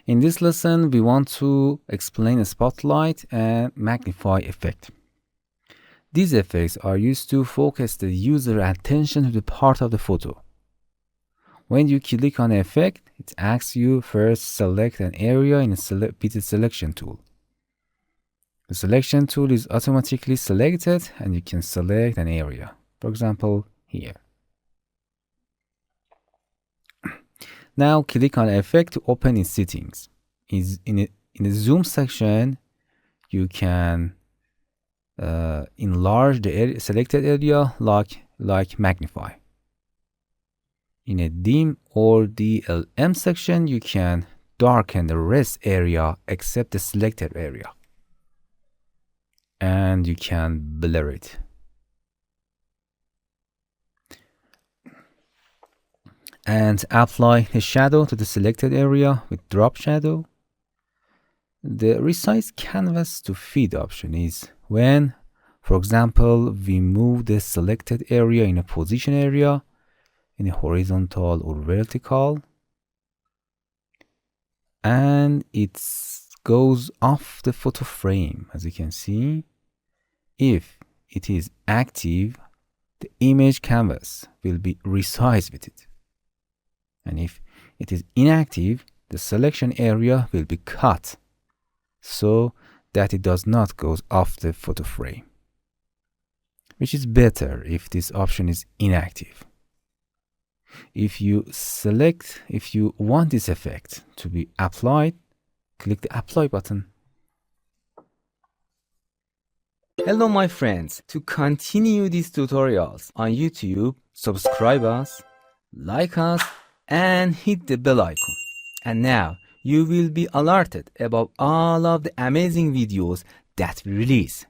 In this lesson, we want to explain a spotlight and magnify effect. These effects are used to focus the user attention to the part of the photo. When you click on an effect, it asks you first select an area in with the selection tool. The selection tool is automatically selected and you can select an area. For example, here. Now click on effect to open its settings. In the zoom section, you can enlarge the selected area like magnify. In a dim or DLM section, you can darken the rest area except the selected area. And you can blur it. And apply a shadow to the selected area with drop shadow. The resize canvas to feed option is when, for example, we move the selected area in a position area in a horizontal or vertical, and it goes off the photo frame. As you can see, if it is active, the image canvas will be resized with it. And if it is inactive, the selection area will be cut so that it does not go off the photo frame, which is better if this option is inactive. If you want this effect to be applied, click the apply button. Hello my friends, to continue these tutorials on YouTube, subscribe us, like us, and hit the bell icon. And now you will be alerted about all of the amazing videos that we release.